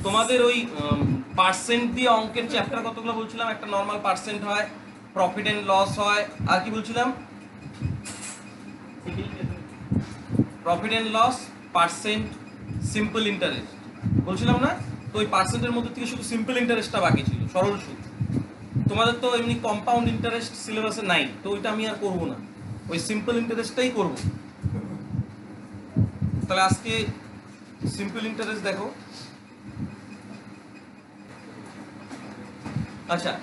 তোমাদের ওই পার্সেন্ট দিয়ে অঙ্কের চ্যাপ্টার কতগুলো বলছিলাম? একটা নর্মাল পার্সেন্ট হয়, প্রফিট এন্ড লস হয়, আর কি বলছিলাম? Profit and loss, percent, simple interest বলছিলাম না? তো ওই পার্সেন্টের মধ্যে থেকে শুধু সিম্পল ইন্টারেস্টটা বাকি ছিল, সরল সুদ। তোমাদের তো এমনি কম্পাউন্ড ইন্টারেস্ট সিলেবাসে নাই, তো ওইটা আমি আর করবো না, ওই সিম্পল ইন্টারেস্টটাই করব। তাহলে আজকে সিম্পল ইন্টারেস্ট দেখো। আচ্ছা,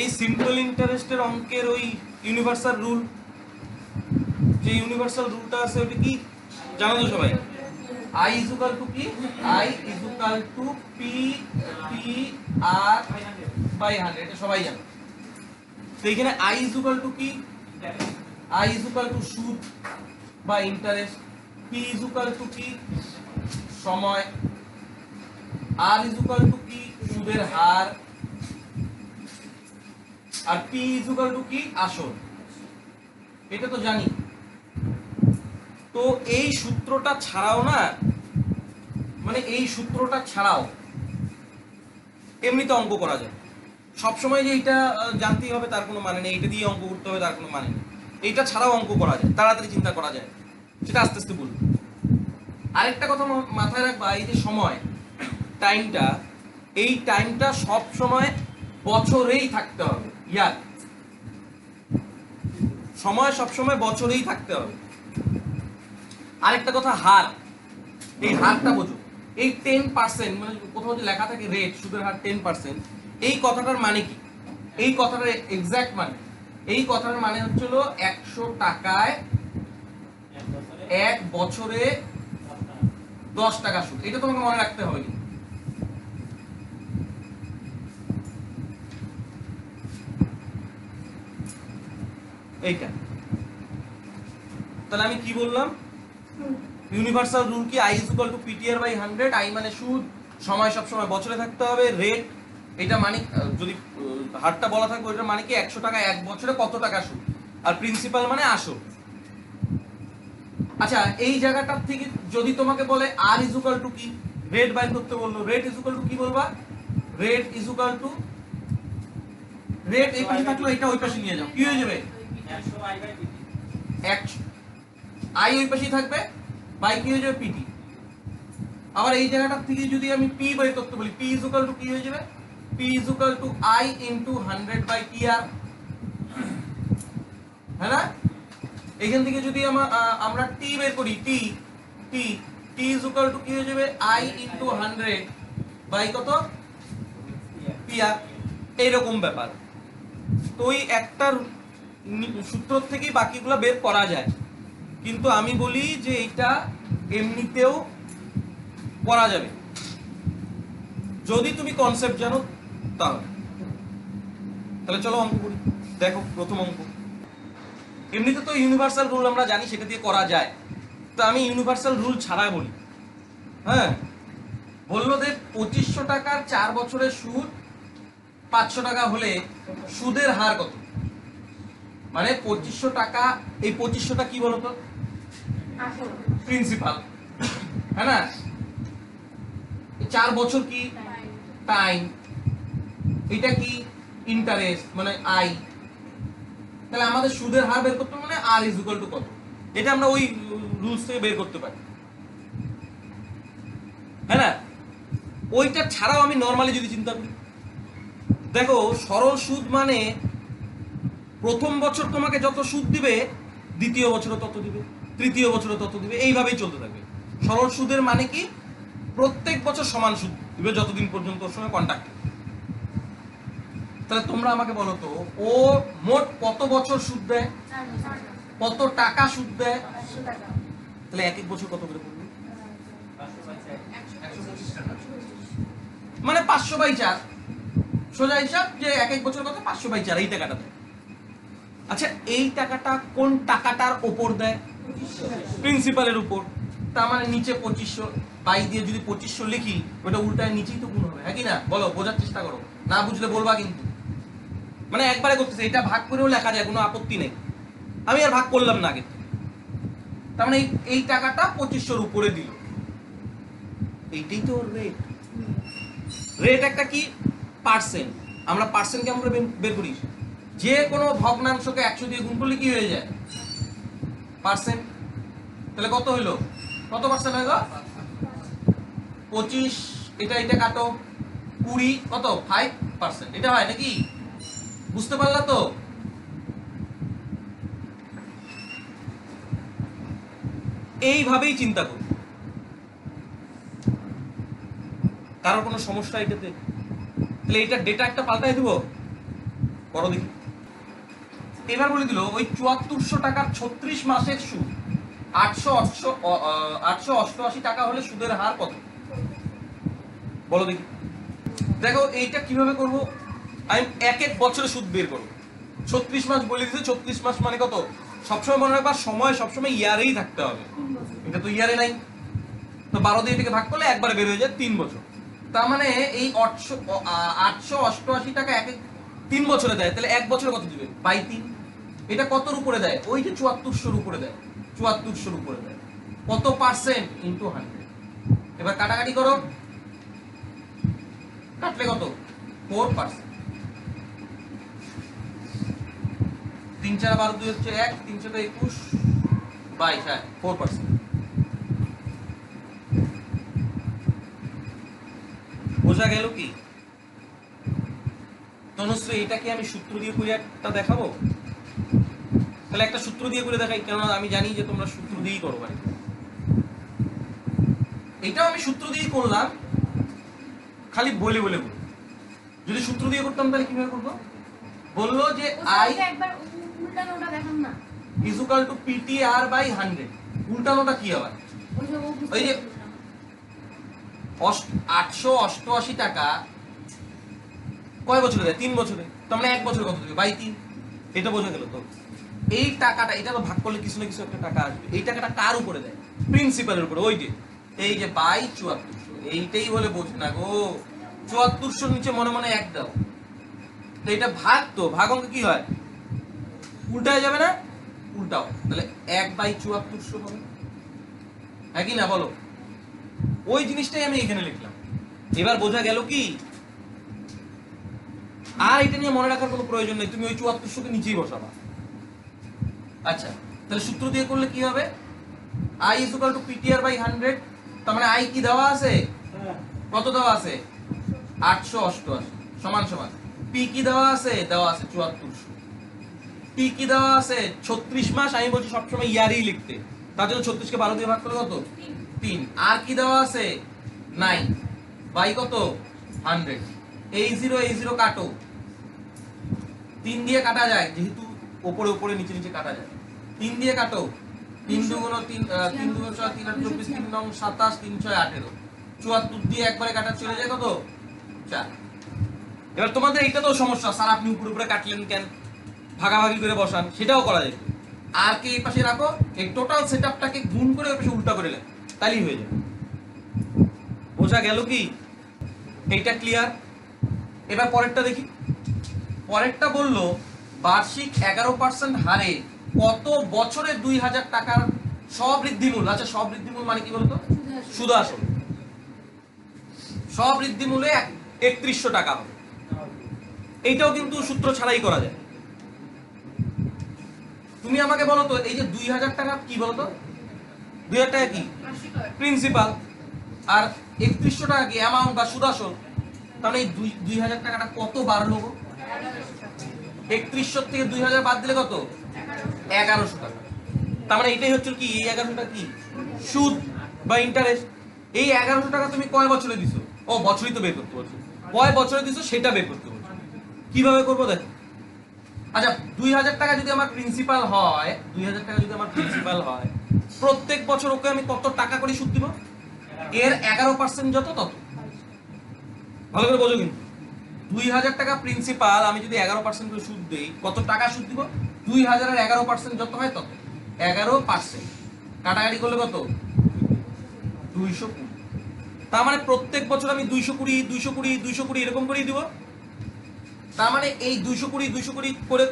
এই সিম্পল ইন্টারেস্টের অঙ্কের ওই ইউনিভার্সাল রুল, যে ইউনিভার্সাল রুলটা আছে ওটা কি জানো তো সবাই? I is equal to কি? I is equal to P T R by 100, এটা সবাই জানে। তো এখানে I is equal to কি? I is equal to সুদ বা interest, P is equal to কি? সময়, R is equal to কি? সুদের হার, আর P is equal to কি? আসল। এটা তো জানি। তো এই সূত্রটা ছাড়াও না, মানে এই সূত্রটা ছাড়াও এমনিতে অঙ্ক করা যায়। সবসময় যে এইটা জানতেই হবে তার কোনো মানে নেই, এটা দিয়ে অঙ্ক করতে হবে তার কোনো মানে নেই। এইটা ছাড়াও অঙ্ক করা যায়, তাড়াতাড়ি চিন্তা করা যায়, সেটা আস্তে আস্তে বলবো। আরেকটা কথা মাথায় রাখবা, এই যে সময়, টাইমটা, এই টাইমটা সব সময় বছরেই থাকতে হবে। ইয়ার সময় সবসময় বছরেই থাকতে হবে। আরেকটা কথা, হার, এই হারটা বোঝো। এই 10%, মানে কোথাও যে লেখা থাকে রেট, সুদের হার 10%, এই কথাটার মানে কি? এই কথাটার এক্সাক্ট মানে, এই কথাটার মানে হচ্ছিল 100 টাকায় 1 বছরে 10 টাকা সুদ। এটা তোমাকে মনে রাখতে হবে। এইটা তাহলে আমি কি বললাম? ইউনিভার্সাল রুল কি? I is equal to PTR by 100। I মানে সুদ, সময় সব সময় বছরে থাকতে হবে, রেট এটা মানে যদি হারটা বলা থাকবে ওইটা মানে কি 100 টাকা 1 বছরে কত টাকা সুদ, আর প্রিন্সিপাল মানে আসল। আচ্ছা, এই জায়গাটার থেকে যদি তোমাকে বলে R is equal to কি, রেট বাইর করতে বললো, রেট is equal to কি বলবা? Rate is equal to, rate এই পাশে থাকলো, এটা ওই পাশে নিয়ে যাও, কি হয়ে যাবে? 100 I ওই পাশেই থাকবে, বাই কি হয়ে যাবে? পিটি। আবার এই জায়গাটার থেকে যদি আমি পি বের করতে বলি, পি ইজ ইকুয়াল টু কি হয়ে যাবে? P is equal to I into 100 by T R, হ্যাঁ না? এখান থেকে যদি আমরা টি বের করি, T T T is equal to কি হয়ে যাবে? আই ইনটু 100 বাই কত? টি আর। এইরকম ব্যাপার। তো ওই একটা সূত্র থেকেই বাকিগুলো বের করা যায়, কিন্তু আমি বলি যে এটা এমনিতেও করা যাবে যদি তুমি কনসেপ্ট জানো তাহলে। তাহলে চলো অঙ্ক করি। দেখো প্রথম অঙ্ক, এমনিতে তো ইউনিভার্সাল রুল আমরা জানি, সেটা দিয়ে করা যায়। তো আমি ইউনিভার্সাল রুল ছাড়া বলি। হ্যাঁ, বললো যে 2500 টাকার 4 বছরের সুদ 500 টাকা হলে সুদের হার কত? মানে 2500 টাকা, এই 2500টা কি বলতো? প্রিন্সিপাল, হ্যাঁ না? 4 বছর কি? টাইম। এটা কি? ইন্টারেস্ট, মানে আই। তাহলে আমাদের সুদের হার বের করতে মানে আর ইজ ইকুয়াল টু কত? এটা আমরা ওই রুলস থেকে বের করতে পারি, হ্যাঁ না? ওইটা ছাড়াও আমি নরমালি যদি চিন্তা করি, দেখো সরল সুদ মানে প্রথম বছর তোমাকে যত সুদ দিবে দ্বিতীয় বছরও তত দিবে, তৃতীয় বছরও তত দিবে, এইভাবেই চলতে থাকবে। সরল সুদের মানে কি? প্রত্যেক বছর সমান সুদ দিবে যতদিন পর্যন্ত ওর সঙ্গে কন্ট্যাক্ট। তাহলে তোমরা আমাকে বলো তো, ও মোট কত বছর সুদ দেয়? কত টাকা সুদ দেয়? তাহলে এক এক বছর কত করে পড়বে? মানে 500/4, সোজা হিসাব যে এক এক বছর কত? 500/4 এই টাকাটা দেয়। আচ্ছা, এই টাকাটা কোন টাকাটার ওপর দেয়? প্রিন্সিপালের উপর। তার মানে নিচে 2500 বাই দিয়ে যদি 2500 লিখি, ওটা উল্টায় নিচেই তো গুণ হবে, হ্যাঁ কি না? বলো, বোঝার চেষ্টা করো, না বুঝলে বলবা কিন্তু। মানে একবারে করতেছে, এটা ভাগ করেও লেখা যায়, কোনো আপত্তি নেই, আমি আর ভাগ করলাম না আগে। তার মানে এই টাকাটা 2500-র উপরে দিল, এইটাই তো ওর রেট। রেট একটা কি পার্সেন্ট, আমরা পার্সেন্ট কেমন করে বের করি, যে কোনো ভগ্নাংশকে 100 দিয়ে গুণ করলে কি হয়ে যায় পার্সেন্ট। তাহলে কত হইলো, কত পার্সেন্ট হইলো 25, এটা এটা কাটো 20, কত 5%, এটা হয় নাকি, বুঝতে পারলা তো। এইভাবেই চিন্তা করো, কারোর কোনো সমস্যা এটাতে? তাহলে এটা ডেটা একটা পাল্টাই দিব, করো দেখি। এবার বলে দিল ওই 7400 টাকার 36 মাসের সুদ 888 টাকা হলে সুদের হার কত, বলো দেখি। দেখো এইটা কিভাবে করব, আমি এক এক বছরে সুদ বের করব। 36 মাস বলে দিতে, 36 মাস মানে কত, সবসময় মনে রাখবা সময় সবসময় ইয়ারেই থাকতে হবে, এটা তো ইয়ারে নাই, তো 12 দিয়ে এটাকে ভাগ করলে একবারে বের হয়ে যায় 3 বছর। তার মানে এই 888 টাকা এক 3 বছরে দেয়, তাহলে এক বছরে কত দিবে বাই 3। এটা কতর উপরে দেয়, ওই যে 7400 উপরে দেয়, 7400 উপরে দেয়, কত পার্সেন্ট ইনটু 100। এবার কাটাকাটি করো, কাটলে কত 4%, 3 4 12 2 হচ্ছে 1, 3 4 21 22, হ্যাঁ 4%। বোঝা গেল কি তনুশ্রী? এটা কি আমি সূত্র দিয়ে করে একটা দেখাবো? তাহলে একটা সূত্র দিয়ে করে দেখাই, কেননা আমি জানি যে তোমরা সূত্র দিয়েই করো ভাই। এটাও আমি সূত্র দিয়েই করলাম, খালি বলে বলে করবো। যদি সূত্র দিয়ে করতাম তাহলে কিভাবে করবো, বললো যে আই উল্টানোটা দেখান না, is equal to PTR by 100। উল্টানোটা কি আবার, ওই যে 888 টাকা কয় বছরে দেয়, 3 বছরে, তার মানে এক বছরে কত দেবে বাই 3। এটা বোঝা গেল তো। এই টাকাটা, এটা তো ভাগ করলে কিছু না কিছু একটা টাকা আসবে, এই টাকাটা কার উপরে দেয়, প্রিন্সিপালের উপরে। ওই যে এই যে বাই 7400, এইটাই বলে বোঝে না গো। 7400 নিচে মনে মনে এক দাও, তো এটা ভাগ, তো ভাগ অঙ্ক কি হয় উল্টায় যাবে না, উল্টাও, তাহলে 1/7400 হবে, হ্যাঁ কি না বলো। ওই জিনিসটাই আমি এখানে লিখলাম। এবার বোঝা গেল কি, আর এটা নিয়ে মনে রাখার কোনো প্রয়োজন নেই, তুমি ওই 7400 কে নিচেই বসাবা। আচ্ছা, তাহলে সূত্র দিয়ে করলে কি হবে, i is equal to ptr by 100। তার মানে i কি দেওয়া আছে, কত দেওয়া আছে 888 সমান সমান p কি দেওয়া আছে 7400, p কি দেওয়া আছে 36 মাস। আমি বলছি সবসময় ইয়ারই লিখতে, তার জন্য 36 কে 12 দিয়ে ভাগ করলে কত 3। আর কি দেওয়া আছে 9 বাই কত 100। এই 0 কাটো, 3 দিয়ে কাটা যায়, যেহেতু উপরে উপরে নিচে নিচে কাটা যায়, 3 দিয়ে কাটো, 3 দুগুণ 3, 3 দুগুণ 6, 3 8 24, 3 9 27, 3 6 18, 74 দিয়ে একবারে কাটা চলে যায় কত 4। এবার তোমাদের এইটা তো সমস্যা, স্যার আপনি উপরে উপরে কাটলেন কেন, ভাগাভাগি করে বসান, সেটাও করা যায়। আর কি এই পাশে রাখো, এই টোটাল সেটআপটাকে গুণ করে ওই পাশে উল্টা করে লেখো, তাইলেই হয়ে যাবে। বোঝা গেল কি, এইটা ক্লিয়ার। এবার পরেরটা দেখি। পরেরটা বললো বার্ষিক 11% হারে কত বছরে 2000 টাকার স্ববৃদ্ধিমূল। আচ্ছা, স্ববৃদ্ধিমূল মানে কি বলতো, সুদ আসল। স্ববৃদ্ধিমূলে 3100 টাকা হবে। এইটাও কিন্তু সূত্র ছাড়াই করা যায়। তুমি আমাকে বলো তো, এই যে 2000 টাকা কি বলো তো, 2000 টাকা কি প্রিন্সিপাল, আর 3100 টাকা কি অ্যামাউন্ট বা সুদ আসল। তাহলে এই 2000 টাকাটা কত বাড়লো গো, 3100 থেকে 2000 বাদ দিলে কত 1100 টাকা। তার মানে এটাই হচ্ছে কি, এই 1100 টাকা কি সুদ বা ইন্টারেস্ট। এই 1100 টাকা তুমি কয় বছরে দিছো, ও বছরই তো বের করতে বলছো, কয় বছরে দিছো সেটা বের করতে বলছো। কিভাবে করবো দেখো। আচ্ছা, 2000 টাকা যদি আমার প্রিন্সিপাল হয়, 2000 টাকা যদি আমার প্রিন্সিপাল হয়, প্রত্যেক বছর ওকে আমি কত টাকা করে সুদ দিব, এর 11% যত তত। ভালো করে বোঝো কিন্তু, 2000 টাকা প্রিন্সিপাল আমি যদি 11% করে সুদ দেই, কত টাকা সুদ দিব, 2000 এর 11% যত হয় তত, 11%। কাটাকাটি করলে কত 220। তার মানে প্রত্যেক বছর আমি 220 220 220 এরকম করেই দিব। তার মানে এই 220 করে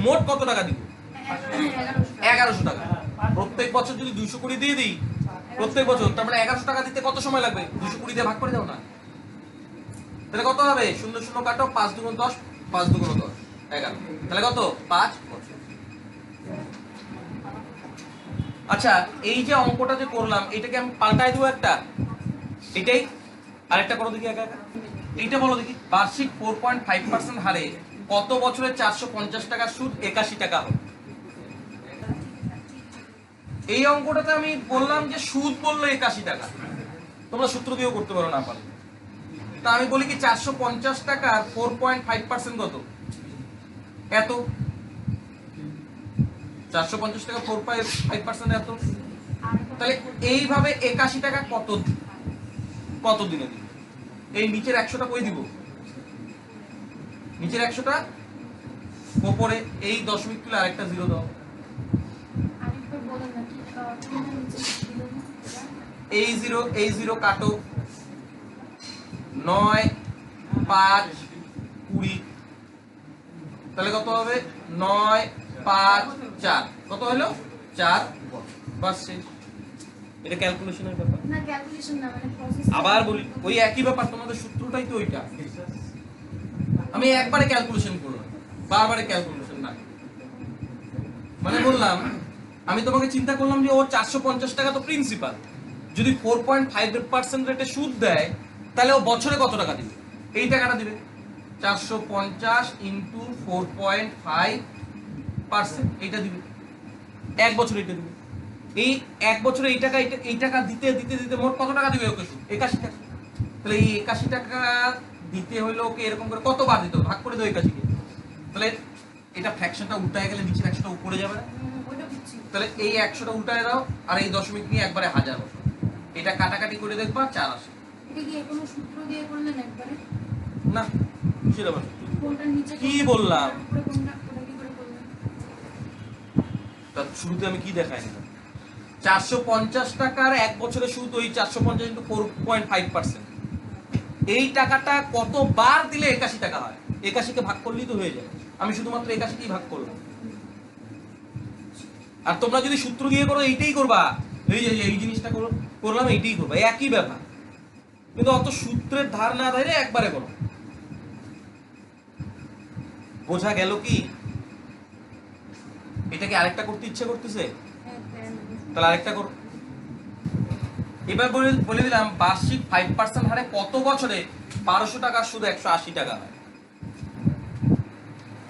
মোট কত টাকা দিব, 1100 টাকা। প্রত্যেক বছর যদি 220 দিয়ে দিই প্রত্যেক বছর, তার মানে 1100 টাকা দিতে কত সময় লাগবে, 220 দিয়ে ভাগ করে দাও না, তাহলে কত হবে? 0 0 কাটো, 5 2 10, 5 2 10, 11। তাহলে কত? 5 বছর। আচ্ছা, এই যে অঙ্কটা যে করলাম এটাকে আমি পাল্টাই দেবো একটা, এটাই আরেকটা করো দেখি একা একা। এইটা বলো দেখি, বার্ষিক 4.5% হারে কত বছরে 450 টাকার সুদ 81 টাকা হবে? এই অঙ্কটাতে আমি বললাম যে সুদ বললো 81 টাকা, তোমরা সূত্র দিয়েও করতে পারো না পারলে। তা আমি বলি কি 450 টাকার 4.5% কত? এত। 450 টাকা 4.5% এত। তাহলে এইভাবে 81 টাকা কত কত দিনে দিব? এই নিচের 100টা কই দিব? নিচের 100টা উপরে এই দশমিক তুলে আরেকটা জিরো দাও। আরেকবার বলেন না কি নিচে ছিল না? এই জিরো কাটো, 9 5 20, তাহলে কত হবে? 9 5 4, কত হলো? 4 বাস শেষ। এটা ক্যালকুলেশনের ব্যাপার। না ক্যালকুলেশন না মানে প্রসেস। আবার বলি ওই একই ব্যাপার, তোমাদের সূত্রটাই তো ওইটা। আমি একবারে ক্যালকুলেশন করলাম, বারবারে ক্যালকুলেশন না। মানে বললাম আমি তোমাকে চিন্তা করলাম যে ও 450 টাকা তো প্রিন্সিপাল, যদি 4.5% রেটে সুদ দেয় তাহলে ও বছরে কত টাকা দিবে? এই টাকাটা দিবে 450 ইন্টু 4.5%, এইটা দিবে এক বছরে, এটা দিবে। এই এক বছরে এই টাকা দিতে দিতে দিতে মোট কত টাকা দিবে ওকে? 81 টাকা। তাহলে এই 81 টাকা দিতে হইলো ওকে এরকম করে কতবার দিতে হবে? ভাগ করে দাও 81 কে। তাহলে এটা ফ্র্যাকশনটা উল্টায় গেলে নিচের 100টা উপরে যাবে না? ওইটা বুঝছি। তাহলে এই 100টা উল্টায় দাও আর এই দশমিক নিয়ে একবারে 1000 বসো, এটা কাটাকাটি করে দেখবা 4 আসে। এটা কি কোনো সূত্র দিয়ে করলেন একবারে? না সেটা বলো কোনটার নিচে কি বললাম? উপরে কোনটা ওটা কি করে করলেন? তার শুরুতে আমি কি দেখাই দিলাম? 450 টাকার এক বছরের সুদ ওই 450 ইন্টু 4.5%, এই টাকাটা কতবার দিলে 81 টাকা হয়? 81 কে ভাগ করলেই তো হয়ে যায়। আমি শুধুমাত্র 81 কেই ভাগ করলাম। আর তোমরা যদি সূত্র দিয়ে করো এইটাই করবা, এই যে এই জিনিসটা করলাম এইটাই করবা, একই ব্যাপার। কিন্তু অত সূত্রের ধার না ধরে একবারে করো। বোঝা গেল কি? এটাকে আরেকটা করতে ইচ্ছে করতেছে? তাহলে আরেকটা করো। এবার বলে দিলাম বার্ষিক 5% হারে কত বছরে 1200 টাকার সুদ 180 টাকা হয়।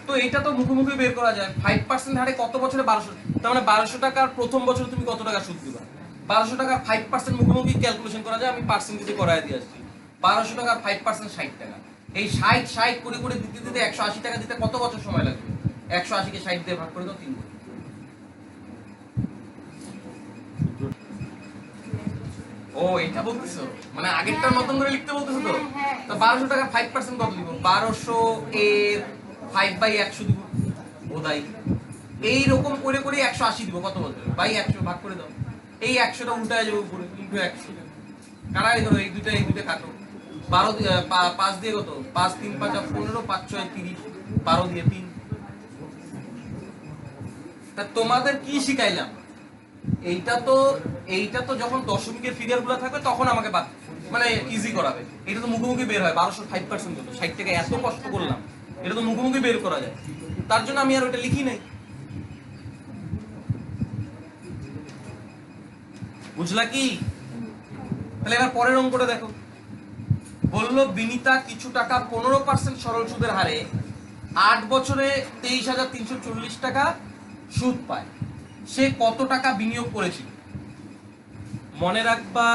তো এটা তো মুখোমুখি বের করা যায়। 5% হারে কত বছরে 1200, তার মানে 1200 টাকার প্রথম বছরে তুমি কত টাকা সুদ দিবা? 1200 টাকার 5% মুখোমুখি ক্যালকুলেশন করা যায়। আমি পার্সেন্টেজে করায় দিয়ে আসছি। 1200 টাকার 5% 60 টাকা। এই 60 করে করে দিতে দিতে 180 টাকা দিতে কত বছর সময় লাগবে? 180 কে 60 দিয়ে ভাগ করে দাও 3 বছর। ও এটা বলতেছো, মানে আগেরটার মতন করে লিখতে বলতেছো তো? তো 1200 টাকার 5% কত দিব? 1200 এর 5/100 দিব বোধহয়। এইরকম করে করে 180 দিব কত বছর? বাই 100 ভাগ করে দাও। এই 100টা উল্টায় যাবে উপরে ইনটু 100। কাটাই ধরো এই দুইটা কাটো। 12 5 দিয়ে কত? 5 3 5 15, 5 6 30, 12 দিয়ে 3। তা তোমাদের কি শিখাইলাম? এইটা তো যখন দশমিকের ফিগারগুলো থাকবে তখন আমাকে মানে ইজি করাবে। এটা তো মুখোমুখি বের হয় 1200 5% কত? 60 টাকা এত কষ্ট করলাম, এটা তো মুখোমুখি বের করা যায়। তার জন্য আমি আর ওটা লিখি নাই। বুঝলা কি? তাহলে এবার পরের অঙ্কটা দেখো। বললো বিনিতা কিছু টাকা 15% সরল সুদের হারে 8 বছরে 23,340 টাকা সুদ পায়। সে কত টাকা বিনিয়োগ করেছিল? মনে রাখবা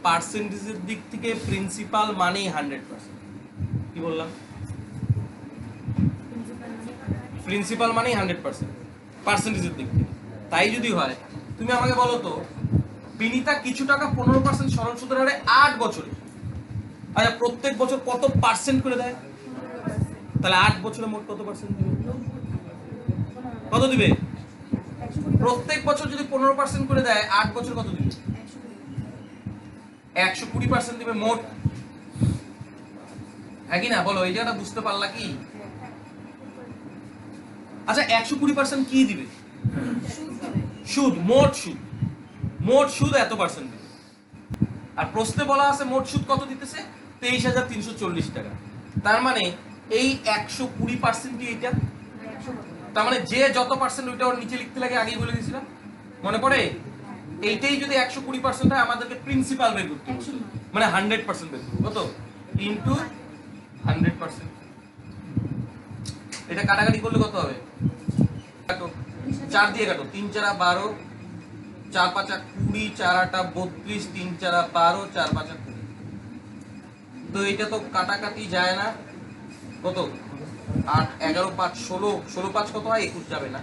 পার্সেন্টেজের দিক থেকে প্রিন্সিপাল মানেই 100%। কি বললাম? প্রিন্সিপাল মানেই 100% পার্সেন্টেজের দিক থেকে। তাই যদি হয় তুমি আমাকে বলো তো বিনিতা কিছু টাকা 15% সরল সুদের হারে 8 বছরে, আচ্ছা প্রত্যেক বছর কত পার্সেন্ট করে দেয়? তাহলে 8 বছরে মোট কত পার্সেন্ট দিবে? কত দিবে? প্রত্যেক বছর যদি 15% করে দেয় 8 বছর কত দিবে? 120% দিবে মোট। হ্যাঁ কি না বলো? এই জায়গাটা বুঝতে পারলা কি? আচ্ছা 120% কি দিবে? সুদ, মোট সুদ এত পার্সেন্ট দিবে। আর প্রশ্নে বলা আছে মোট সুদ কত দিতেছে? 23,340 টাকা। তার মানে এই 120% এইটা, তার মানে যে যত পার্সেন্ট ওইটা ওর নিচে লিখতে লাগে আগেই বলে দিয়েছিলাম, মনে পড়ে? এইটাই যদি 120% হয় আমাদেরকে প্রিন্সিপাল বের করতে হবে, মানে 100% বের করব কত ইনটু 100%। এটা কাটাকাটি করলে কত হবে? কাটো, 4 দিয়ে কাটো, 3 4 12, 4 5 20, 4 8 32, 3 4 12, 4 5 20। তো এটা তো কাটাকাটি যায় না, কত 8 11 5 16, 16 5 কত হয়? 21 যাবে না,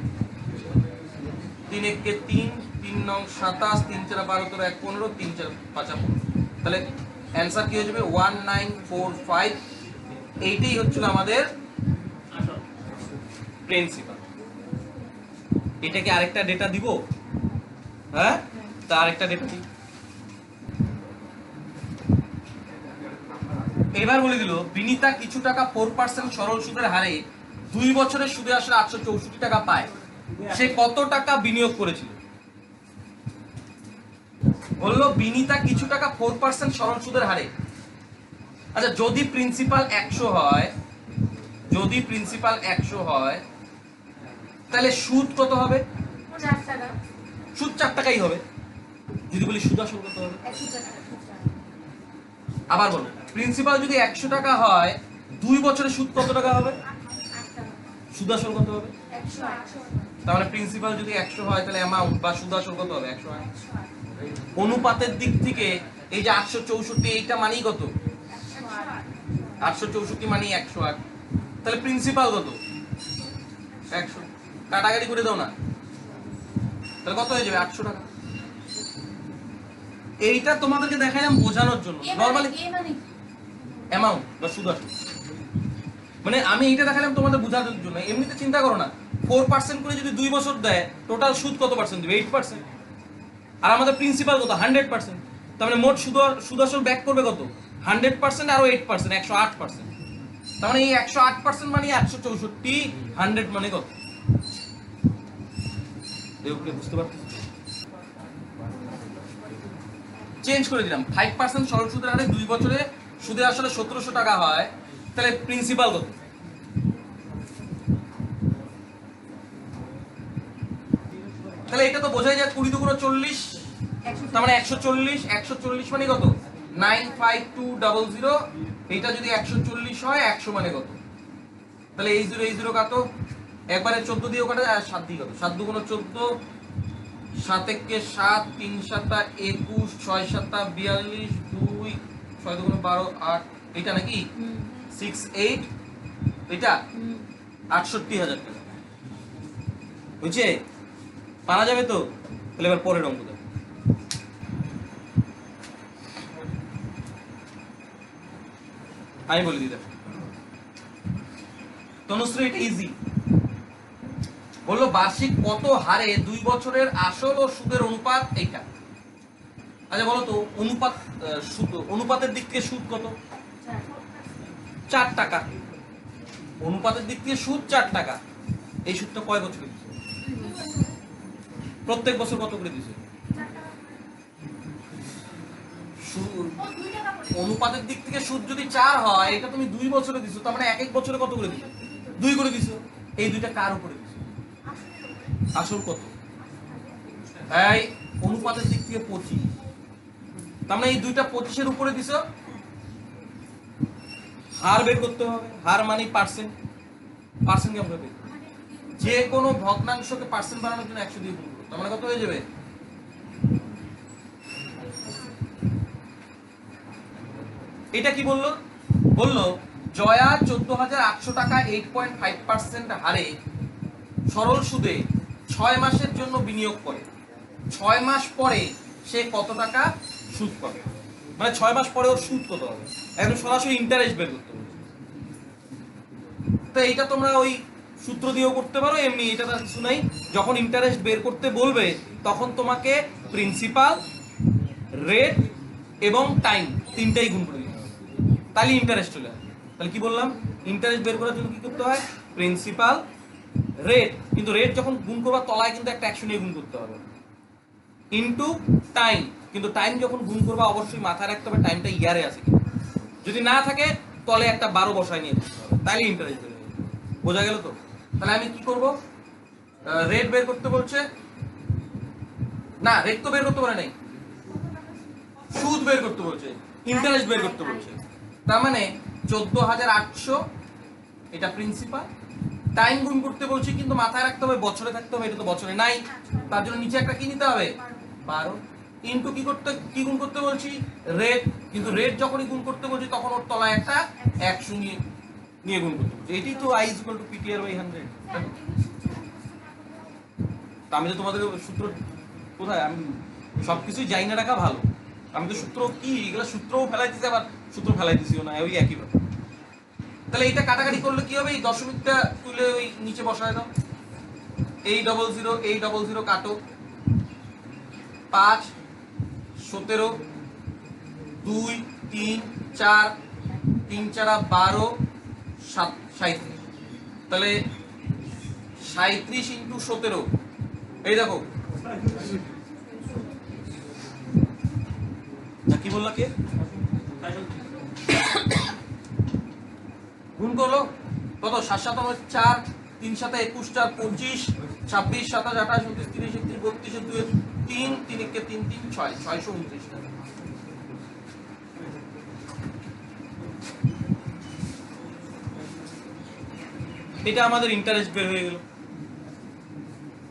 3 1 के 3, 3 9 27, 3 4 12 তোর 1 15, 3 4 5 15। তাহলে অ্যানসার কি হয়ে যাবে? 1945। এইটাই হচ্ছিল আমাদের প্রিন্সিপাল। এটাকে আরেকটা ডেটা দিব, হ্যাঁ? তা আরেকটা ডেটা দিই। এবার বলে দিল বিনিতা কিছু টাকা 4% সরল সুদের হারে 2 বছরের সুদে আসলে 864 টাকা পায়, সে কত টাকা বিনিয়োগ করেছিল? বললো বিনিতা কিছু টাকা 4% সরল সুদের হারে, আচ্ছা যদি প্রিন্সিপাল 100 হয়, যদি প্রিন্সিপাল 100 হয় তাহলে সুদ কত হবে? 4 টাকা। সুদ 4 টাকাই হবে। যদি বলি সুদ আসল কত হবে? 100 টাকা। আবার বলো, প্রিন্সিপাল যদি 100 টাকা হয় 2 বছরের সুদ কত টাকা হবে? 8 টাকা। সুদ আসল কত হবে? 108। তার মানে প্রিন্সিপাল যদি 100 হয় তাহলে অ্যামাউন্ট বা সুদ আসল কত হবে? 108। অনুপাতের দিক থেকে এই যে 864 এইটা মানেই কত? 864 মানেই 108। তাহলে প্রিন্সিপাল কত? 100। কাটাকাটি করে দাও না, তাহলে কত হয়ে যাবে? 800 টাকা। এইটা তোমাদেরকে দেখাইলাম বোঝানোর জন্য, নরমালি অ্যামাউন্ট বা সুদ আসল। মানে আমি এইটা দেখালাম তোমাদের বোঝানোর জন্য, এমনিতে চিন্তা করো না 4% করে যদি 2 বছর দেয় টোটাল সুদ কত পার্সেন্ট দিবে? 8%। আর আমাদের প্রিন্সিপাল কত? 100%। তার মানে মোট সুদ আসল ব্যাক করবে কত? 100% আরো 8%, 108%। তার মানে এই 108% মানে 164, 100 মানে কত? বুঝতে পারছিস? চেঞ্জ করে দিলাম, 5% সরল সুদের হারে 2 বছরে সুদে আসলে 1700 টাকা হয়, তাহলে প্রিন্সিপাল কত? তাহলে এটা তো বোঝাই যায় 20 × 40, তার মানে 140। 140 মানে কত? 95200। এটা যদি 140 হয় 100 মানে কত? তাহলে এই 0 এই 0 কাটো, একবারে 14 দিয়েও কাটা, আর 7 দিয়ে কাটো। 7 2 × 14, 7 1 কে 7, 3 7 21, 6 7 42, 2 6 2 12 8। এটা নাকি 6 8, এটা 68,000 টাকা বুঝছে? পারা যাবে তো? তাহলে এবার পরের অঙ্ক দেখো। আমি বলে দিই, দেখো তনুশ্রী, এটা ইজি। বললো বার্ষিক কত হারে 2 বছরের আসল ও সুদের অনুপাত এইটা। আচ্ছা বলো তো অনুপাত, সুদ অনুপাতের দিক থেকে সুদ কত? 4 টাকা। অনুপাতের দিক থেকে সুদ 4 টাকা। এই সুদটা কয় বছরে দিছে? প্রত্যেক বছর কত করে দিছে? অনুপাতের দিক থেকে সুদ যদি 4 হয়, এটা তুমি 2 বছরে দিছো, তার মানে এক এক বছরে কত করে দিছো? 2 করে দিছো। এই দুইটা কার উপরে দিছো? আসল কত? এই অনুপাতের দিক থেকে 25, তার মানে এই দুইটা 25 এর উপরে দিছো। হার বের করতে হবে, হার মানে পার্সেন্ট। পার্সেন্ট কেমন হবে? যে কোনো ভগ্নাংশকে পার্সেন্ট বানানোর জন্য 100 দিয়ে গুণ করো, তার মানে কত হয়ে যাবে? এটা কি বললো? বললো জয়া 14,800 টাকা 8.5% হারে সরল সুদে 6 মাসের জন্য বিনিয়োগ করে। 6 মাস পরে সে কত টাকা সুদ পাবে? মানে 6 মাস পরে ওর সুদ কত হবে? একদম সরাসরি ইন্টারেস্ট বের করতে হবে। তো এইটা তোমরা ওই সূত্র দিয়েও করতে পারো, এমনি এটা তার কিছু নাই। যখন ইন্টারেস্ট বের করতে বলবে তখন তোমাকে প্রিন্সিপাল, রেট এবং টাইম তিনটাই গুণ করে দিতে হবে, তাহলে ইন্টারেস্ট চলে আসবে। তাহলে কি বললাম? ইন্টারেস্ট বের করার জন্য কি করতে হয়? প্রিন্সিপাল, রেট, কিন্তু রেট যখন গুণ করবা তলায় কিন্তু একটা অ্যাকশন নিয়ে গুণ করতে হবে, ইনটু টাইম। কিন্তু টাইম যখন গুণ করবা অবশ্যই মাথায় রাখতে হবে টাইমটা ইয়ারে আছে কিনা। যদি না থাকে তলে একটা 12 বসায় নিয়ে করতে হবে, তাইলে ইন্টারেস্ট বের হবে। বোঝা গেল তো? তাহলে আমি কি করব, রেট বের করতে বলছে না, রেট তো বের করতে বলে নাই, সুদ বের করতে বলছে, ইন্টারেস্ট বের করতে বলছে। তার মানে 14,800 এটা প্রিন্সিপাল, টাইম গুণ করতে বলছি, কিন্তু মাথায় রাখতে হবে বছরে থাকতে হবে, এটা তো বছরে নাই, তার জন্য নিচে একটা কি নিতে হবে 12 ইনটু কি গুণ করতে বলছি রেট, কিন্তু রেট যখনই গুণ করতে বলছি তখন ওর তলায় একটা 100 নিয়ে গুণ করতে বলছি। এটাই তো I = PTR/100। তা আমি তো তোমাদের সূত্র কোথায়, আমি সবকিছুই জানি না রাখা ভালো, আমি তো সূত্র কি এগুলো সূত্রও ফেলাই দিছি, আবার সূত্র ফেলাই দিছিও না, ওই একই ব্যাপার। তাহলে এটা কাটাকাটি করলে কি হবে, এই দশমিকটা তুলে ওই নিচে বসায় দাও, এই 00 কাটো, 5 17 2 3 4 3 4 12 7 37, তাহলে 37 ইন্টু 17, এই দেখো না কি বললা কে, গুণ করো কত, 7 7 4 3 7 21 4 25 26 27 28 29 30 31 32 2 3 3 1 3 3 6 629 টাকা। এটা আমাদের ইন্টারেস্ট বের হয়ে গেল।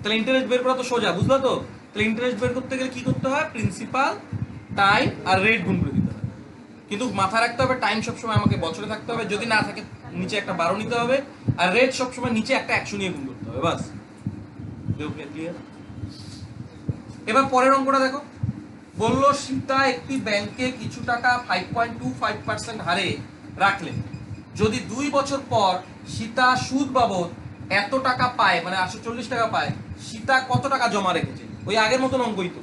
তাহলে ইন্টারেস্ট বের করা তো সোজা, বুঝলা তো? তাহলে ইন্টারেস্ট বের করতে গেলে কি করতে হয়, প্রিন্সিপাল, টাইম আর রেট গুণ করে দিতে হয়, কিন্তু মাথায় রাখতে হবে টাইম সবসময় আমাকে বছরে থাকতে হবে, যদি না থাকে নিচে একটা 12 নিতে হবে, আর রেট সবসময় নিচে একটা 100 নিয়ে গুণ করতে হবে, বাস। ক্লিয়ার? এবার পরের অঙ্কটা দেখো, বলল সীতা একটি ব্যাংকে কিছু টাকা 5.25% হারে রাখলেন, যদি 2 বছর পর সীতা সুদ বাবদ এত টাকা পায়, মানে 840 টাকা পায়, সীতা কত টাকা জমা রেখেছে? ওই আগের মতন অঙ্কই তো,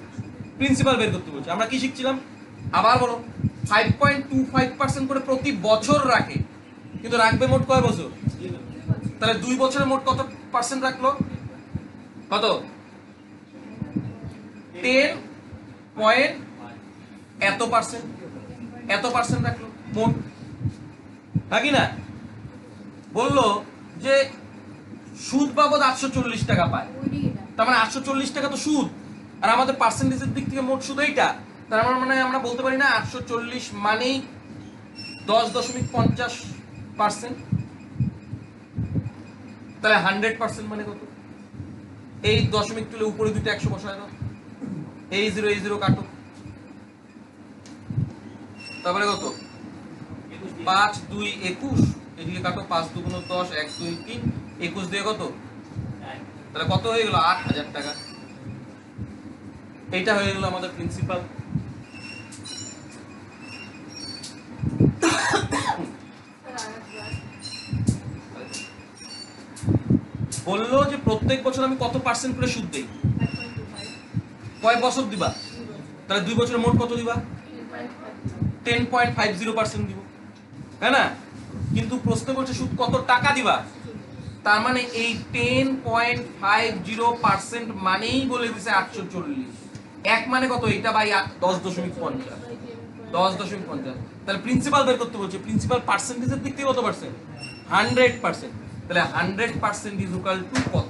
প্রিন্সিপাল বের করতে বলছে। আমরা কি শিখছিলাম আবার বলো, 5.25% করে প্রতি বছর রাখে, কিন্তু রাখবে মোট কয় বছর? তাহলে 2 বছরে মোট কত পার্সেন্ট রাখলো, কত? 10 পয়েন্ট এত পার্সেন্ট রাখলো মোট, নাকি না? বললো যে সুদ বাবদ 840 টাকা পায়, তার মানে 840 টাকা তো সুদ, আর আমাদের পার্সেন্টেজের দিক থেকে মোট সুদ এইটা, তার মানে আমরা বলতে পারি না 840 মানেই 10.50%, তাহলে 100% মানে কত? এই দশমিক তুলে উপরে দুটো 100 বসায় দাও, এই 0 কাটো, তারপরে কত, 5 2 21, এদিকে কাটো, 5 2 10 1 2 3 21 দিয়ে কত, তাহলে কত হয়ে গেল 8000 টাকা। এইটা হয়ে গেল আমাদের প্রিন্সিপাল। বললো যে প্রত্যেক বছর আমি কত পার্সেন্ট করে সুদ দেই, কয় বছর দিবা, তাহলে 2 বছরের মোট কত দিবা, 10.50% দিব, তাই না? কিন্তু প্রশ্ন বলছে সুদ কত টাকা দিবা, তার মানে এই 10.50% মানেই বলে দিছে 840, এক মানে কত, এটা বাই 10.50, তাহলে প্রিন্সিপাল বের করতে বলছে, প্রিন্সিপাল পার্সেন্টেজের দিক থেকে কত পার্সেন্ট, 100%, তাহলে 100% ইজ ইকুয়াল টু কত,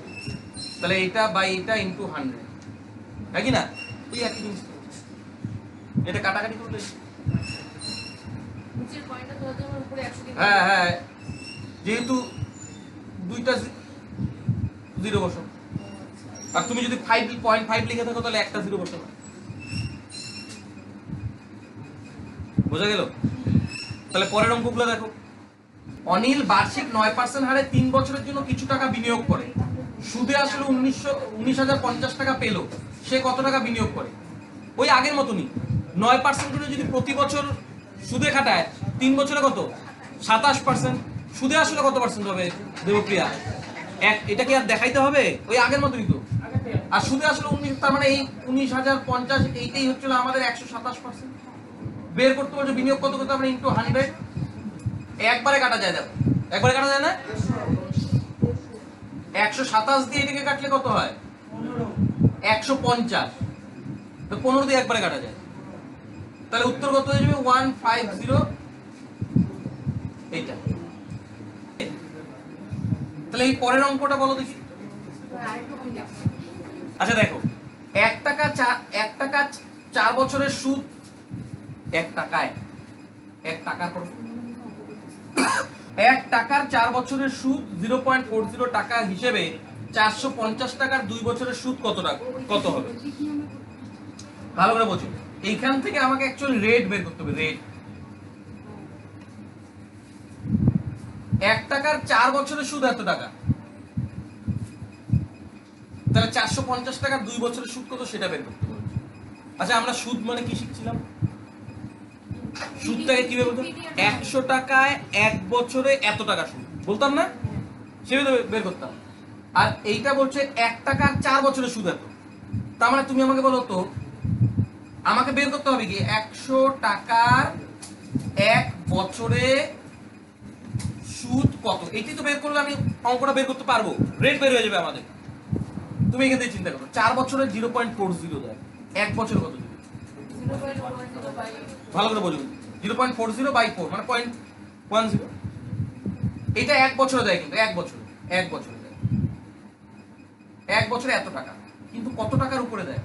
তাহলে এটা বাই এটা ইনটু 100, নাকি না? ওই একই জিনিস, এটা কাটাকাটি করলে, হ্যাঁ হ্যাঁ, যেহেতু দুইটা 0 বসো, আর তুমি যদি 5.5 লিখে থাকো তাহলে একটা 0 বসো, বোঝা গেল? তাহলে পরের অঙ্কগুলো দেখো, অনিল বার্ষিক 9% হারে 3 বছরের জন্য কিছু টাকা বিনিয়োগ করে, সুদে আসলে 19,050 টাকা পেল, সে কত টাকা বিনিয়োগ করে? ওই আগের মতনই 9% করে যদি প্রতি বছর সুদে খাটায়, 3 বছরে কত, 27%, সুদে আসলে কত পার্সেন্ট হবে দেবপ্রিয়া? এটা কি আর দেখাইতে হবে? ওই আগের মতনই তো, আর সুদে আসলে 19, তার মানে এই 19,050 এইটাই হচ্ছিল আমাদের 127%। বের করতে বলছে বিনিয়োগ কত করতে হবে, ইনটু 100, একবারে কাটা যায়, দেখো একবারে কাটা যায় না, 127 দিয়ে এটাকে কাটলে কত হয়, 150, তো 15 দিয়ে একবারে কাটা যায়, তাহলে উত্তর কত হয়ে যাবে 150, এইটা। তাহলে এই পরের অঙ্কটা বলো দেখি। আচ্ছা দেখো, 1 টাকা 4 বছরের সুদ 1 টাকায় 1 টাকার করো 1 টাকার 4 বছরের সুদ 0.40 টাকা হিসেবে 450 টাকার 2 বছরের সুদ কত টাকা কত হবে? ভালো করে বোঝো, এইখান থেকে আমাকে অ্যাকচুয়ালি রেট বের করতে হবে। রেট 1 টাকার 4 বছরের সুদ এত টাকা, তাহলে 450 টাকার 2 বছরের সুদ কত সেটা বের করতে হবে। আচ্ছা আমরা সুদ মানে কি শিখছিলাম? সুদটাকে কিভাবে বলতো? 100 টাকায় 1 বছরে এত টাকা সুদ বলতাম না, সেভাবে বের করতাম। আর এইটা বলছে 1 টাকার 4 বছরের সুদ এত। তার মানে তুমি আমাকে বলো তো, আমাকে বের করতে হবে কি 100 টাকার 1 বছরে সুদ কত, এইটাই তো বের করলে আমি অঙ্কটা বের করতে পারবো, রেট বের হয়ে যাবে আমাদের। তুমি এখান থেকে চিন্তা করো, 4 বছরে 0.40 দেয়, 1 বছর কত দেবে? ভালো করে বোঝো, 0.40 বাই 4 মানে 0.10। এটা 1 বছরে দেয়, কিন্তু 1 বছরে দেয়, 1 বছরে এত টাকা। কিন্তু কত টাকার উপরে দেয়?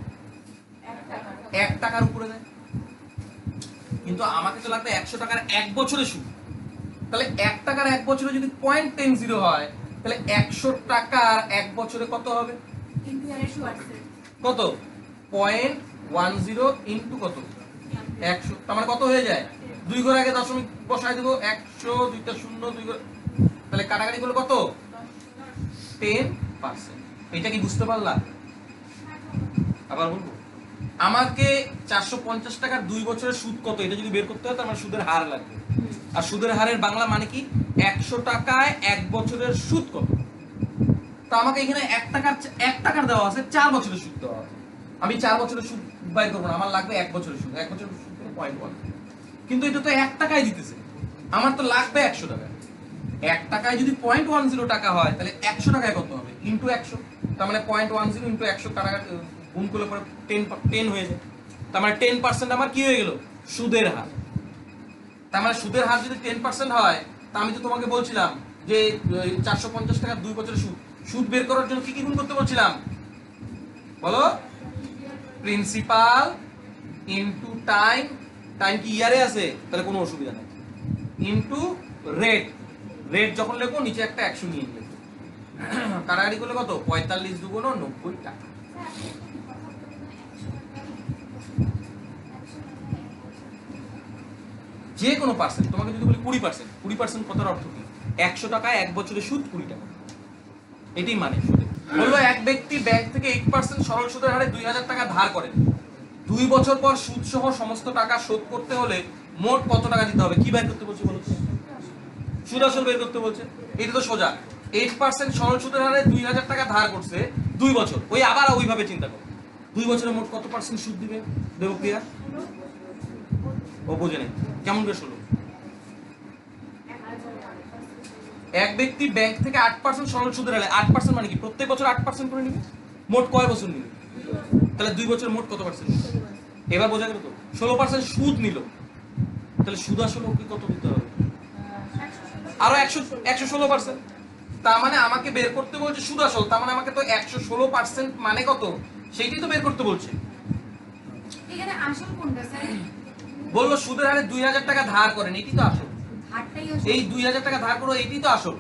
1 টাকার উপরে দেয়। কিন্তু আমাকে তো লাগবে 100 টাকার 1 বছরে সুদ। তাহলে 1 টাকার 1 বছরে যদি 0.10 হয়, তাহলে 100 টাকার 1 বছরে কত হবে? কত? 0.10 ইন্টু কত? 100। তার মানে কত হয়ে যায়? 2 ঘর আগে দশমিক বসায় দেব, 100 দুইটা শূন্য 2 ঘর, তাহলে কাটাকাটি করলে কত? 10%। এটা কি বুঝতে পারলা? আবার বলবো, আমাকে 450 টাকার 2 বছরের সুদ কত এটা যদি বের করতে হয়, তার মানে সুদের হার লাগবে। আর সুদের হারের বাংলা মানে কি? 100 টাকায় 1 বছরের সুদ কত। তো আমাকে এখানে 1 টাকার দেওয়া আছে, 4 বছরের সুদ দেওয়া আছে। আমি 4 বছরের সুদ বাইর করবো না, আমার লাগবে 1 বছরের সুদ। 1 বছরের সুদ 0.1। কিন্তু এটা তো 1 টাকায় দিতেছে, আমার তো লাগবে 100 টাকা। 1 টাকায় যদি 0.10 টাকা হয়, তাহলে 100 টাকায় কত হবে? ইন্টু 100। তার মানে 0.10 ইন্টু 100 টাকা গুণ করলে পরে 10 হয়ে যায়। তার মানে 10% আমার কি হয়ে গেল? সুদের হার। তার মানে সুদের হার যদি 10% হয়, তা আমি তো তোমাকে বলছিলাম যে 450 টাকার 2 বছরের সুদ বের করার জন্য কি কি গুণ করতে বলছিলাম বলো? প্রিন্সিপাল ইনটু টাইম, টাইম কি ইয়ারে আছে তাহলে কোনো অসুবিধা নেই, ইনটু রেট। রেট যখন লিখবো নিচে একটা 100 নিয়ে নেবে। কাটাকাটি করলে কত? 45 দুগুণ 90 টাকা। যে কোনো পার্সেন্ট, তোমাকে যদি বলি 20%, কতার অর্থ কি? 100 টাকায় 1 বছরের সুদ 20 টাকা, এটাই মানে সুদ। বললো এক ব্যক্তি ব্যাংক থেকে 8% সরল সুদের হারে 2000 টাকা ধার করেন। 2 বছর পর সুদ সহ সমস্ত টাকা শোধ করতে হলে মোট কত টাকা দিতে হবে? কি বের করতে বলছে বলো? সুদ আসল বের করতে বলছে। এটা তো সোজা, 8% সরল সুদের হারে 2000 টাকা ধার করছে 2 বছর। ওই আবার ওইভাবে চিন্তা করো, 2 বছরে মোট কত পার্সেন্ট সুদ দিবে দেবপ্রিয়া? ও বোঝে নেই, কেমন করে 16? এক ব্যক্তি ব্যাংক থেকে 8% সরল সুদের হারে, 8% মানে কি? প্রত্যেক বছর 8% করে নিবে। মোট কয় বছর নিবে? তাহলে 2 বছর মোট কত পার্সেন্ট? এবার বোঝা গেল তো? 16% সুদ নিল, তাহলে সুদ আসলে ওকে কত দিতে হবে? আরো 116%। তার মানে আমাকে বের করতে বলছে সুদ আসল, তার মানে আমাকে তো 116% মানে কত সেইটাই তো বের করতে বলছে। এখানে আসল কোনটা স্যার? বললো সুদের হারে 2000 টাকা ধার করেন, এটাই তো আসল। হারটাই আসল। এই 2000 টাকা ধার করো, এটাই তো আসল।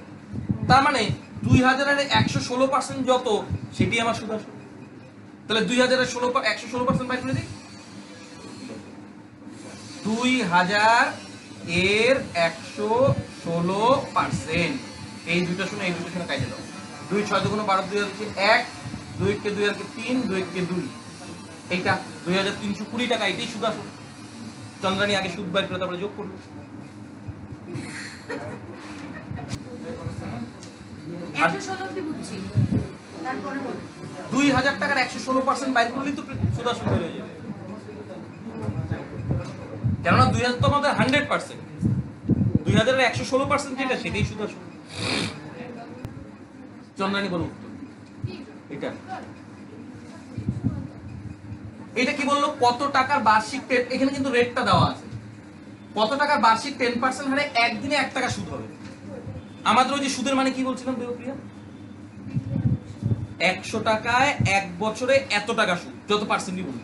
তার মানে 2000 এর 116% যত, সেটি আমার সুদ আসল। তাহলে 2000 এর 116% বাই করে দিই। 2000 এর 116%, এই দুটো শুনে এই দুটো শুনে কাটে দাও। 2 6 দুগুণ 12 2 1, 2 কে 2 আর 3, 2 কে 2, এইটা 2320 টাকা, এটাই সুদ আসল। চন্দ্রানী আগে সুদ বাইর করে তারপরে যোগ করলো। 116 কি বুঝছি, তারপরে বল। 2000 টাকার 116% বাইর করলেই তো সুদ আসল বের হয়ে যাবে। কেননা 2000 তো আমাদের 100%, 2000 এর 116% যেটা সেটাই সুদ আসল। চন্দ্রানী বলো উত্তর। এটা কি বললো? কত টাকার বার্ষিক রেট, এখানে কিন্তু রেটটা দেওয়া আছে। কত টাকা বার্ষিক 10% হারে একদিনে 1 টাকা সুদ হবে। আমাদের ওই যে সুদের মানে কি বলছিলাম দেবপ্রিয়া? 100 টাকায় 1 বছরে এত টাকা সুদ, যত পার্সেন্টই বলি।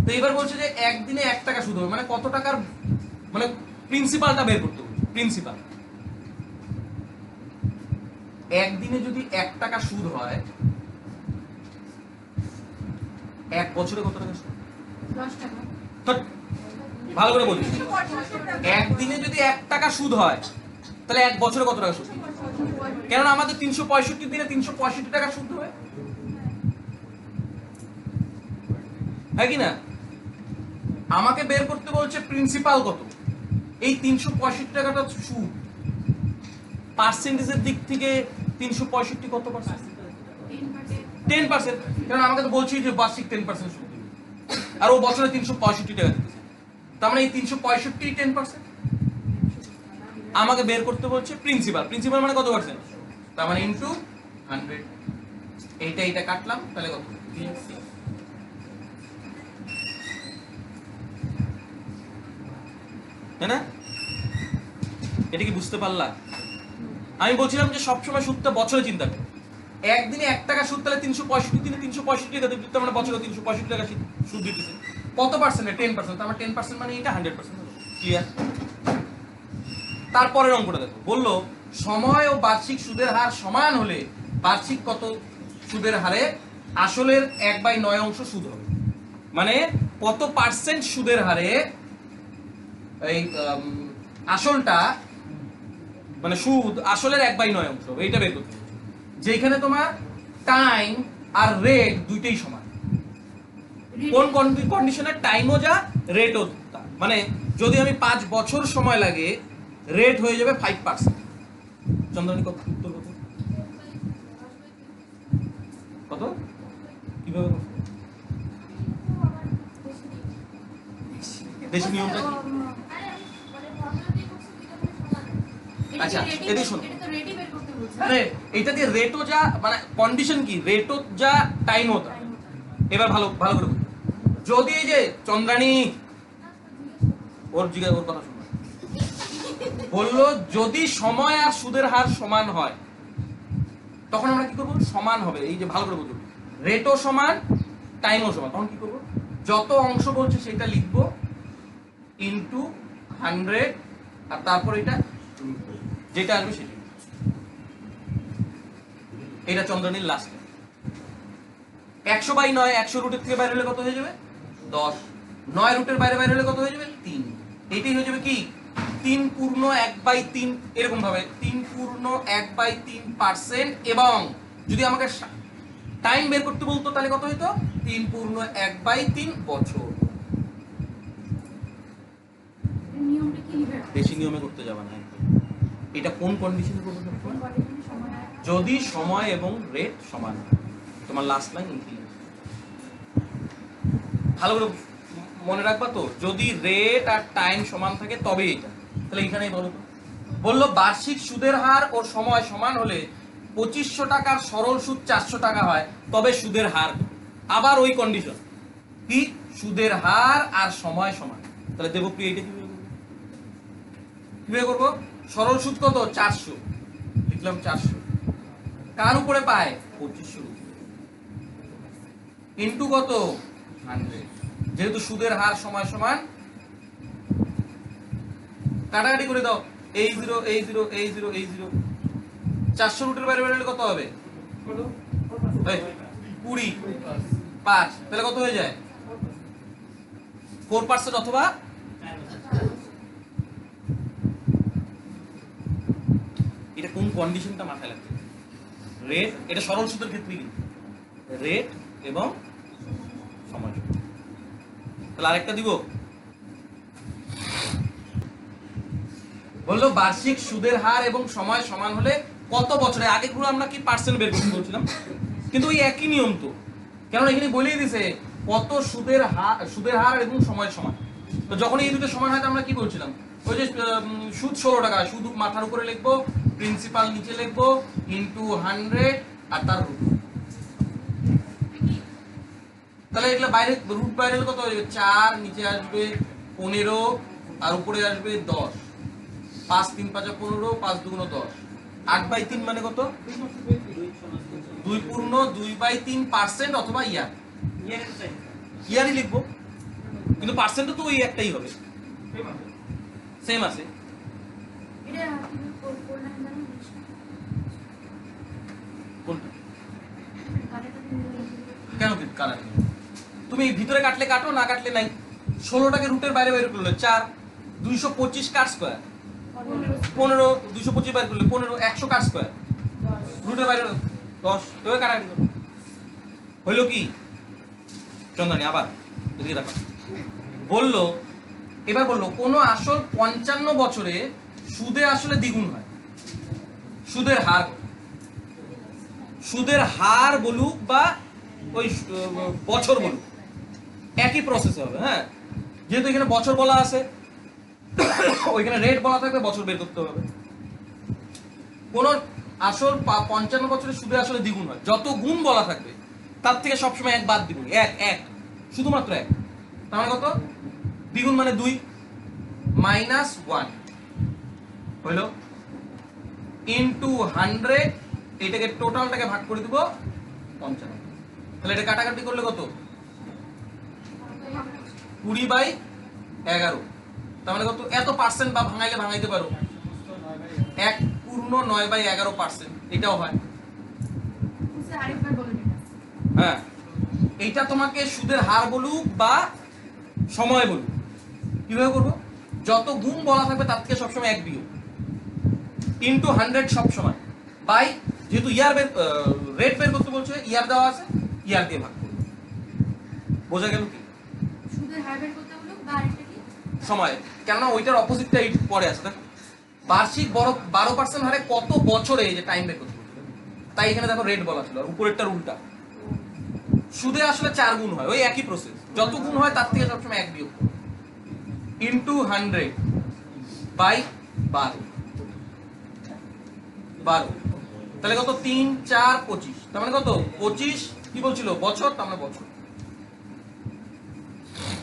তো এবার বলছে যে একদিনে 1 টাকা সুদ হবে, মানে কত টাকার, মানে প্রিন্সিপালটা বের করতে হবে। প্রিন্সিপাল একদিনে যদি 1 টাকা সুদ হয়, 1 বছরে কত টাকা সুদ? 10 টাকা। তো ভালো করে বলি, একদিনে যদি 1 টাকা সুদ হয় তাহলে 1 বছরে কত টাকা সুদ? কেননা আমাদের 365 দিনে 365 টাকা সুদ হবে, হ্যাঁ কি না? আমাকে বের করতে বলছে প্রিন্সিপাল কত। এই 365 টাকাটা সুদ, পার্সেন্টেজের দিক থেকে 365 কত পার্সেন্ট? 10%। কারণ আমাকে তো বলছি যে বার্ষিক 10% সুদ দিবে, আর ও বছরে 365 টাকা দিতেছে, তার মানে এই 365 10%। আমাকে বের করতে বলছে প্রিন্সিপাল, প্রিন্সিপাল মানে কত পার্সেন্ট, তার মানে ইনটু 100। এইটা কাটলাম, তাহলে কত? 3। তাই না? এটা কি বুঝতে পারলা? আমি বলছিলাম যে সবসময় সুদটা বছরে চিন্তা করো। একদিনে 1 টাকা সুদ, তাহলে 365 দিনে 365 টাকা দিতে, তার মানে বছরে 365 টাকা সুদ দিতেছে। কত পার্সেন্টে? 10%। তার মানে 10% মানে এটা 100%। ক্লিয়ার? তারপরের অঙ্কটা দেখো, বললো সময় ও বার্ষিক সুদের হার সমান হলে বার্ষিক কত সুদের হারে আসলের 1/9 অংশ সুদ হবে। মানে কত পার্সেন্ট সুদের হারে এই আসলটা, মানে সুদ আসলের 1/9 অংশ, এইটা বের করতে হবে। যেখানে তোমার টাইম আর রেট দুইটাই সমান। কোন কন্ডিশনে? টাইমও যা, রেটও তা। মানে যদি আমি 5 বছর সময় লাগে, রেট হয়ে যাবে 5%। চন্দ্রানী কত উত্তর কত? কত? কিভাবে? দেশি নিয়মটা কি? আচ্ছা এদিকে শোনো, আরে এটা দিয়ে রেটও যা, মানে কন্ডিশন কি, রেটও যা টাইমও তা। এবার ভালো ভালো করে বুঝো। যদি এই যে চন্দ্রানী, ওর কথা শুনো, বললো যদি সময় আর সুদের হার সমান হয়, তখন আমরা কি করবো? সমান হবে, এই যে ভালো করে বুঝো, রেটও সমান, টাইমও সমান। তখন কি করবো? যত অংশ বলছে সেটা লিখবো ইনটু 100, আর তারপর এটা যেটা আসবে সেটা। এটা চন্দ্রানীর লাস্ট। 100/9, 100 রুটের থেকে বাইরে হলে কত হয়ে যাবে? 10। 9 রুটের বাইরে হলে কত হয়ে যাবে? 3। এইটাই হয়ে যাবে কি 3 পূর্ণ 1/3, এরকম ভাবে 3 পূর্ণ 1/3%। এবং যদি আমাকে টাইম বের করতে বলতো তাহলে কত হইতো? 3 পূর্ণ 1/3 বছর। বেশি নিয়মে করতে যাবে না। এটা কোন কন্ডিশনে করবো? যদি সময় এবং রেট সমান। তোমার লাস্ট লাইন ভালো করে মনে রাখবা তো, যদি রেট আর টাইম সমান থাকে তবে এটা। তাহলে এখানেই বলো তো, বললো বার্ষিক সুদের হার ও সময় সমান হলে 2500 টাকার সরল সুদ 400 টাকা হয়, তবে সুদের হার। আবার ওই কন্ডিশন কি, সুদের হার আর সময় সমান। তাহলে দেবপ্রিয় এইটা কিভাবে করবো? সরল সুদ কত? 400 লিখলাম, 400 কার উপরে পায়? 2500 ইন্টু কত? 100। যেহেতু সুদের হার সময় সমান, কাটাকাটি করে দাও, এই 0 এই 0 এই 0 এই 0। 400 রুটের বাইরে বেরোলে কত হবে? 20 5, তাহলে কত হয়ে যায়? 4% অথবা এটা কোন কন্ডিশনটা মাথায় রাখতে? রেট, এটা সরল সুদের ক্ষেত্রে কিন্তু রেট এবং সময়। তাহলে আরেকটা দিব, বললো বার্ষিক সুদের হার এবং সময় সমান হলে কত বছরে? আগেগুলো আমরা কি পার্সেন্ট বের করতে বলছিলাম, কিন্তু ওই একই নিয়ম তো, কেন এখানে বলেই দিছে কত সুদের হার এবং সময় সমান। তো যখন এই দুটো সমান হয় আমরা কি বলছিলাম, ওই যে সুদ 16 টাকা, শুধু মাথার উপরে লিখবো, প্রিন্সিপাল নিচে লিখবো ইনটু 100 আর তার রুট। তাহলে এগুলো বাইরে রুট বাইরে হলে কত হয়ে যাবে? 4, নিচে আসবে 15 আর উপরে আসবে 10, 5 3 5 15, 5 2 10, 8/3 মানে কত? 2/2/3% অথবা ইয়ারই লিখবো, কিন্তু পার্সেন্ট তো ওই একটাই হবে, সেম আছে। এটা কিভাবে করলাম জানো? কোনটা? কাটাটা তুমি কেন কি কালার? তুমি ভিতরে কাটলে কাটো, না কাটলে নাই। 16টাকে রুটের বাইরে বাইরে করলে 4, 225 কাট স্কয়ার, 15 225 বাইরে করলে 15, 100 কাট স্কয়ার, রুটের বাইরে 10, এভাবে কাটাকাটি করো। হইলো কি চন্দ্রানী? আবার এদিকে দেখো, বললো এবার বললো কোন আসল 55 বছরে সুদে আসলে দ্বিগুণ হয়। সুদের হার, সুদের হার বলুক বা ওই বছর বলুক, একই প্রসেস হবে। হ্যাঁ, যেহেতু এখানে বছর বলা আছে, ওইখানে রেট বলা থাকবে, বছর বের করতে হবে। কোন আসল 55 বছরে সুদে আসলে দ্বিগুণ হয়, যত গুণ বলা থাকবে তার থেকে সবসময় এক বাদ দিবি, এক শুধুমাত্র এক। তার মানে কত? দ্বিগুণ মানে 2 -1 হইলো ইনটু 100, এটাকে টোটালটাকে ভাগ করে দিব 55। তাহলে এটা কাটাকাটি করলে কত? 20/11। তার মানে কত? এত পার্সেন্ট বা ভাঙাইলে ভাঙাইতে পারো, 1/9/11%, এটাও হয়। বুঝতে আরেকবার বলে দিন। হ্যাঁ, এইটা তোমাকে সুদের হার বলুক বা সময় বলুক, কিভাবে করবো? যত গুণ বলা থাকবে তার থেকে সবসময় এক বিয়োগ, ইনটু 100 সবসময়, বাই যেহেতু ইয়ার রেট বের করতে বলছে, ইয়ার দেওয়া আছে, ইয়ার দিয়ে ভাগ করবো। বোঝা গেল কি? সুদের হার বের করতে হলো বা আরেকটা কি? সময়, কেননা ওইটার অপোজিটটা এই পরে আছে। দেখো বার্ষিক 12% হারে কত বছরে এই যে টাইম বের করতে বলছে, তাই এখানে দেখো রেট বলা ছিল, আর উপরেরটার উল্টা। সুদে আসলে 4 গুণ হয়, ওই একই প্রসেস, যত গুণ হয় তার থেকে সবসময় এক বিয়োগ করো, ইনটু 100/12। তাহলে কত? 3 4 25, তার মানে কত? 25 কি বলছিল? বছর, তার মানে বছর।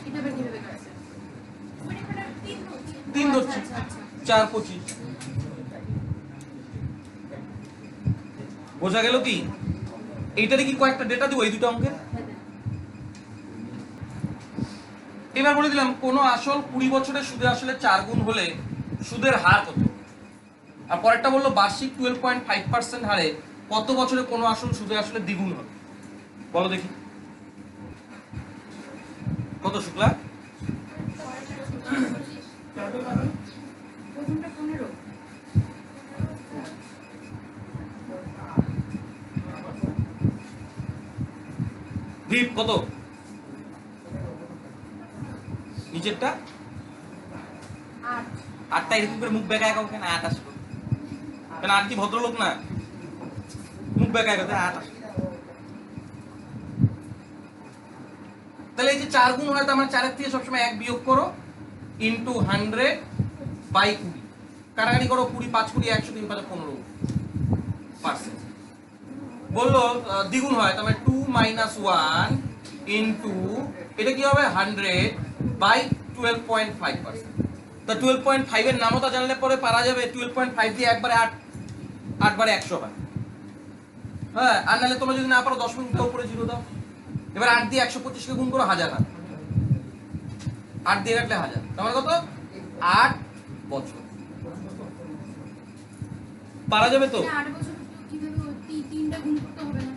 এটা বের কিভাবে করেছে? মানে এখানে 3 ধরছি, 4 25। বোঝা গেল কি? এইটারে কি কয়েকটা ডেটা দিব এই দুটো অঙ্কের? এবার বলে দিলাম কোন আসল 20 বছরের সুদে আসলে 4 গুণ হলে সুদের হার কত। আর পরেরটা বললো বার্ষিক 12.5% হারে কত বছরে কোন আসল সুদে আসলে দ্বিগুণ হবে। বলো দেখি কত শুক্লা? প্রথমটা 15। দীপ কত? নিচেরটা 8। 8টা এরকম করে মুখ বেঁকায় কাউ কেন 8 আসলো? কেন 8 কি ভদ্রলোক না? মুখ বেঁকায় কথা 8 আসলো। তাহলে এই যে 4 গুণ হয়, তার মানে 4 এর থেকে সবসময় 1 বিয়োগ করো, ইনটু 100/20। কাটাকাটি করো, 20 5 20 100 3 5 15%। বললো দ্বিগুণ হয়, তার মানে 2 -1 ইনটু এটা কি হবে? 100/12.5%। তা 12.5 এর নামতা জানলে পরে পারা যাবে 12.5 দিয়ে একবারে 8 বারে 100 হয়। হ্যাঁ, আর নাহলে তোমরা যদি না পারো 10 মিনিট উপরে 0 দাও। এবার 8 দিয়ে 125 কে গুণ করো, 1000 হয়। 8 দিয়ে কাটলে 1000, তার মানে কত? 8 বছর। পারা যাবে তো? 8 বছর তো কিভাবে তিনটা গুণ করতে হবে না?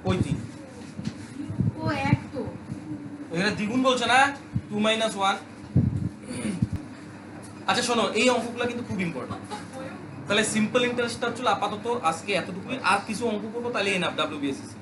ওই 3 ও এক তো। এখানে দ্বিগুণ বলছে না, 2 - 1। আচ্ছা শোনো, এই অঙ্কগুলো কিন্তু খুব ইম্পর্টেন্ট। তাহলে সিম্পল ইন্টারেস্টটা হচ্ছে আপাতত আজকে এতটুকুই, আর কিছু অঙ্ক করবো তাহলে এনাফ WBSSC।